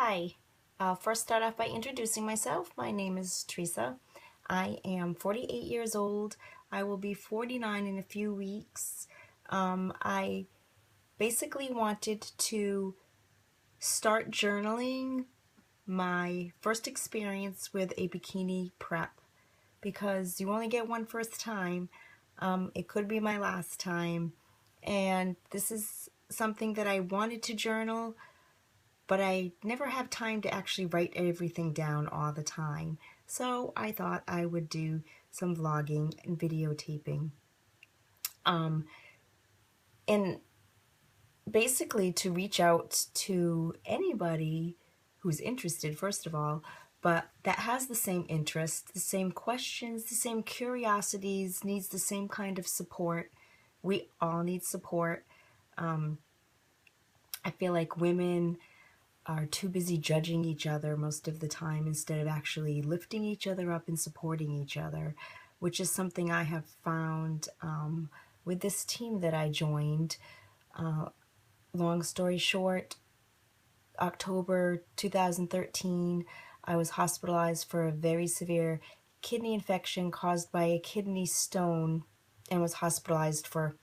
Hi, I'll first start off by introducing myself. My name is Teresa. I am 48 years old. I will be 49 in a few weeks. I basically wanted to start journaling my first experience with a bikini prep because you only get one first time. It could be my last time. And this is something that I wanted to journal, but I never have time to actually write everything down all the time. So I thought I would do some vlogging and videotaping. And basically to reach out to anybody who's interested, first of all, but that has the same interests, the same questions, the same curiosities, needs the same kind of support. We all need support. I feel like women are too busy judging each other most of the time instead of actually lifting each other up and supporting each other, which is something I have found with this team that I joined. Long story short, October 2013, I was hospitalized for a very severe kidney infection caused by a kidney stone and was hospitalized for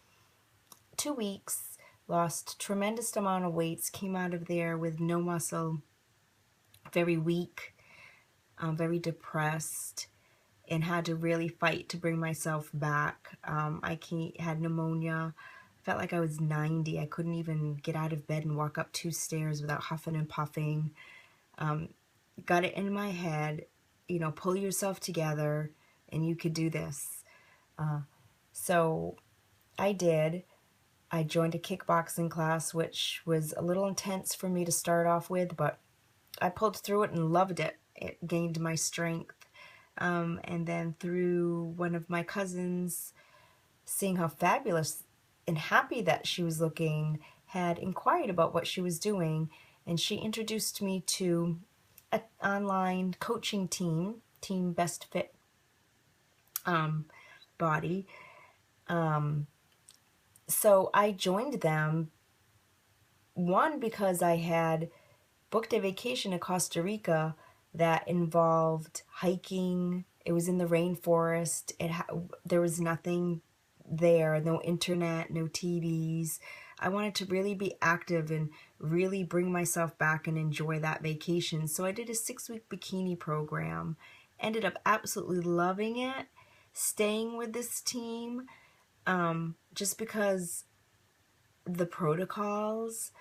2 weeks. Lost tremendous amount of weights, came out of there with no muscle, very weak, very depressed, and had to really fight to bring myself back. Had pneumonia. Felt like I was 90. I couldn't even get out of bed and walk up 2 stairs without huffing and puffing. Got it in my head, pull yourself together and you could do this. So I did. I joined a kickboxing class, which was a little intense for me to start off with, but I pulled through it and loved it. It gained my strength. And then through one of my cousins, seeing how fabulous and happy that she was looking, had inquired about what she was doing, and she introduced me to an online coaching team, Team Best Fit Body. So I joined them, one, because I had booked a vacation to Costa Rica that involved hiking. It was in the rainforest. There was nothing there, no internet, no TVs. I wanted to really be active and really bring myself back and enjoy that vacation. So I did a 6-week bikini program. Ended up absolutely loving it, staying with this team, just because the protocols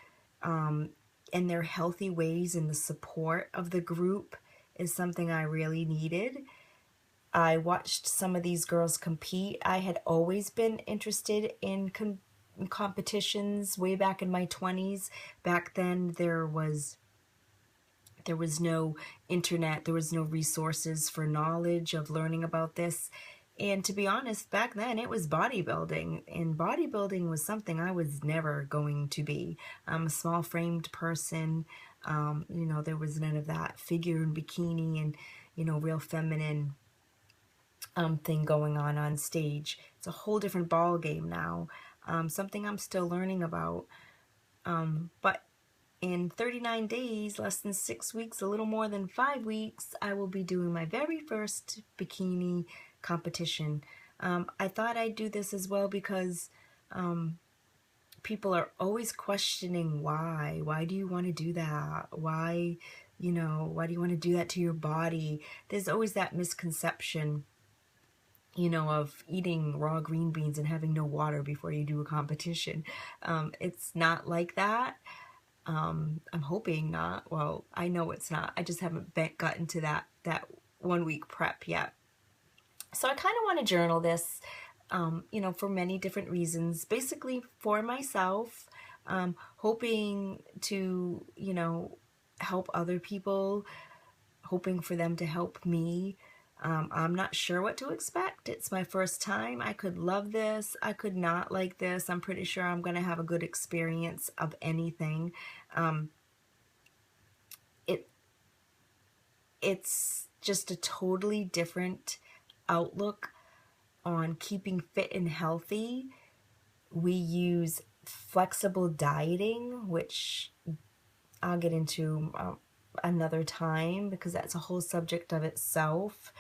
and their healthy ways and the support of the group is something I really needed. I watched some of these girls compete. I had always been interested in competitions way back in my 20s. Back then there was no internet, there was no resources for knowledge of learning about this. And to be honest, back then it was bodybuilding, and bodybuilding was something I was never going to be. I'm a small framed person. There was none of that figure and bikini and, real feminine thing going on stage. It's a whole different ball game now. Something I'm still learning about. But in 39 days, less than 6 weeks, a little more than 5 weeks, I will be doing my very first bikini competition. I thought I'd do this as well because people are always questioning why. Why do you want to do that? Why do you want to do that to your body? There's always that misconception, of eating raw green beans and having no water before you do a competition. It's not like that. I'm hoping not. Well, I know it's not. I just haven't gotten to that 1 week prep yet. So I kind of want to journal this, for many different reasons. Basically for myself, hoping to, help other people, hoping for them to help me. I'm not sure what to expect. It's my first time. I could love this. I could not like this. I'm pretty sure I'm going to have a good experience of anything. It's just a totally different outlook on keeping fit and healthy. We use flexible dieting, which I'll get into another time, because that's a whole subject of itself.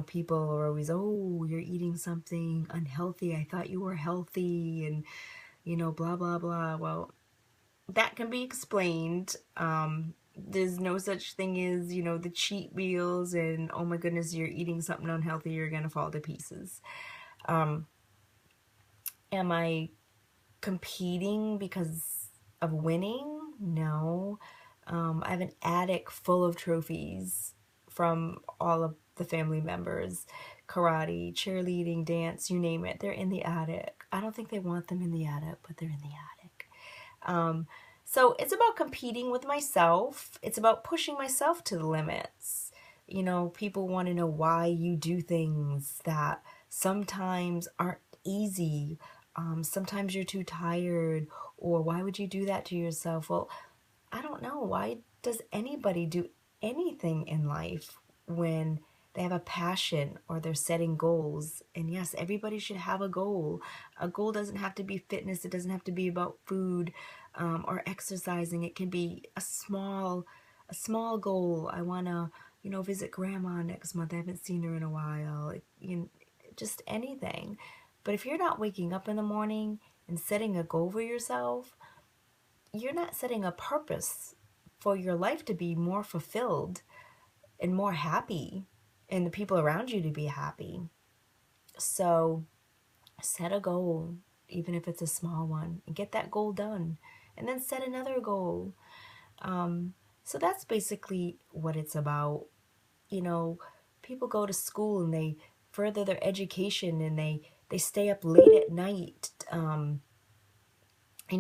People are always, oh, you're eating something unhealthy. I thought you were healthy, and, blah, blah, blah. Well, that can be explained. There's no such thing as, the cheat meals and, oh my goodness, you're eating something unhealthy, you're going to fall to pieces. Am I competing because of winning? No. I have an attic full of trophies from all of the family members. Karate, cheerleading, dance, you name it. They're in the attic. I don't think they want them in the attic, but they're in the attic. So it's about competing with myself. It's about pushing myself to the limits. People want to know why you do things that sometimes aren't easy. Sometimes you're too tired, or why would you do that to yourself? Well, I don't know. Why does anybody do anything in life when they have a passion or they're setting goals? And yes, everybody should have a goal. A goal doesn't have to be fitness. It doesn't have to be about food or exercising. It can be a small goal. I want to, visit grandma next month. I haven't seen her in a while. Just anything. But if you're not waking up in the morning and setting a goal for yourself, you're not setting a purpose for your life to be more fulfilled and more happy, and the people around you to be happy. So set a goal, even if it's a small one, and get that goal done, and then set another goal. So that's basically what it's about. People go to school and they further their education, and they stay up late at night,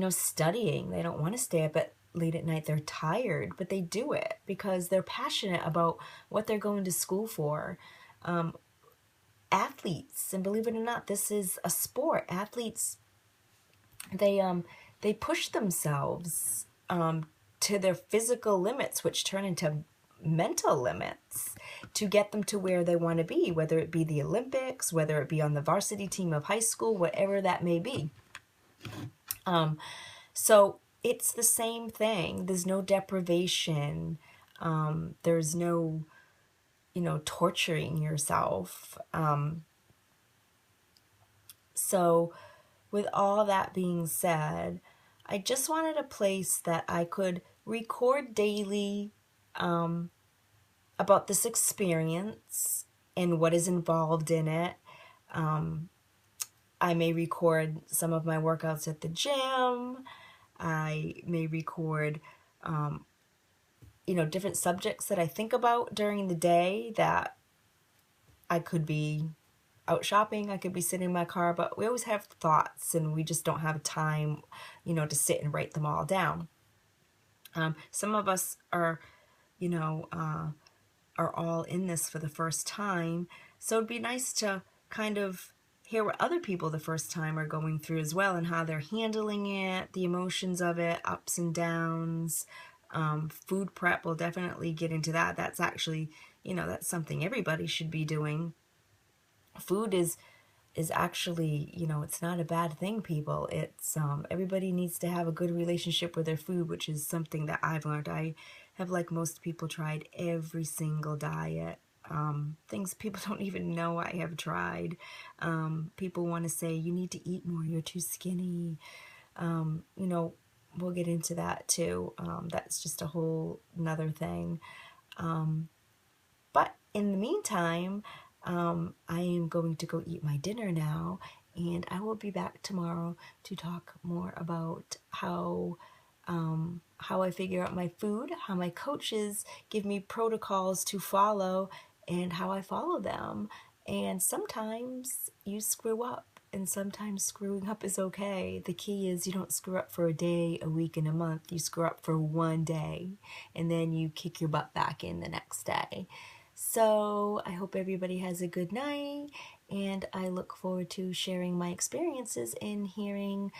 studying. They don't want to stay up late at night. They're tired, but they do it because they're passionate about what they're going to school for. Athletes, and believe it or not, this is a sport. Athletes, they push themselves to their physical limits, which turn into mental limits, to get them to where they want to be, whether it be the Olympics, whether it be on the varsity team of high school, whatever that may be. So it's the same thing. There's no deprivation. There's no, torturing yourself. So with all that being said, I just wanted a place that I could record daily about this experience and what is involved in it. I may record some of my workouts at the gym. I may record, different subjects that I think about during the day, that I could be out shopping, I could be sitting in my car, but we always have thoughts and we just don't have time, to sit and write them all down. Some of us are, are all in this for the first time. So it'd be nice to kind of hear what other people the first time are going through as well, and how they're handling it, the emotions of it, ups and downs. Food prep, will definitely get into that. That's actually, that's something everybody should be doing. Food is actually, it's not a bad thing, people. It's everybody needs to have a good relationship with their food, which is something that I've learned. I have, like most people, tried every single diet. Things people don't even know I have tried. People want to say, you need to eat more, you're too skinny. We'll get into that too. That's just a whole another thing. But in the meantime, I am going to go eat my dinner now, and I will be back tomorrow to talk more about how I figure out my food, how my coaches give me protocols to follow, and how I follow them. And sometimes you screw up, and sometimes screwing up is okay. The key is you don't screw up for a day, a week, and a month. You screw up for one day, and then you kick your butt back in the next day. So I hope everybody has a good night, and I look forward to sharing my experiences and hearing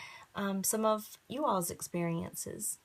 some of you all's experiences.